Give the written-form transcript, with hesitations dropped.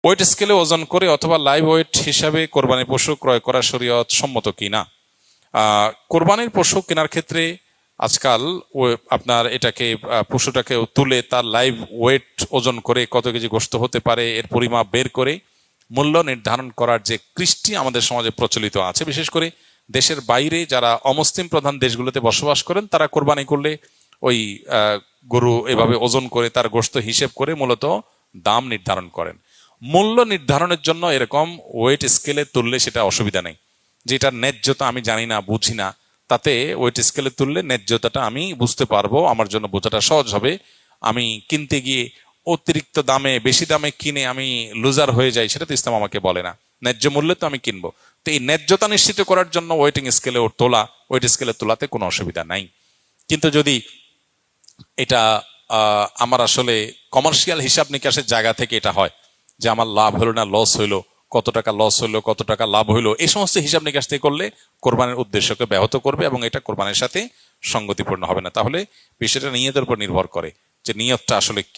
Wait স্কেলে ওজন করে অথবা লাইভ ওয়েট হিসাবে কোরবানির পশু ক্রয় করা শরীয়ত সম্মত কিনা? কোরবানির পশু কেনার ক্ষেত্রে আজকাল আপনার এটাকে পশুটাকে তুলে তার লাইভ ওয়েট ওজন করে কত কেজি গোশত হতে পারে এর পরিমাপ বের করে মূল্য নির্ধারণ করার যে কৃষ্টি আমাদের সমাজে প্রচলিত আছে, বিশেষ করে দেশের বাইরে যারা অমুসলিম প্রধান দেশগুলোতে বসবাস করেন তারা কোরবানি করলে ওই গরু এভাবে ওজন করে তার গোশত হিসেব করে মূলত দাম নির্ধারণ করেন। মূল্য নির্ধারণের জন্য এরকম ওয়েট স্কেলে তুললে সেটা অসুবিধা নেই। যেটার ন্যায্যতা আমি জানি না, বুঝি না, তাতে ওয়েট স্কেলে তুললে ন্যায্যতাটা আমি বুঝতে পারবো, আমার জন্য বোঝাটা সহজ হবে। আমি কিনতে গিয়ে অতিরিক্ত দামে বেশি দামে কিনে আমি লুজার হয়ে যাই, সেটা তো ইসলাম আমাকে বলে না। ন্যায্য মূল্যে তো আমি কিনবো। তো এই ন্যায্যতা নিশ্চিত করার জন্য ওয়েট স্কেলে তোলাতে কোনো অসুবিধা নাই। কিন্তু যদি এটা আমার আসলে কমার্শিয়াল হিসাব নিকাশের জায়গা থেকে এটা হয় যে আমার লাভ হলো না লস হইলো, কত টাকা লস হইলো, কত টাকা লাভ হইলো, এই সমস্ত হিসাব নিকাশ থেকে করলে কোরবানির উদ্দেশ্যকে ব্যাহত করবে এবং এটা কোরবানির সাথে সঙ্গতিপূর্ণ হবে না। তাহলে বিষয়টা নিয়তের উপর নির্ভর করে যে নিয়তটা আসলে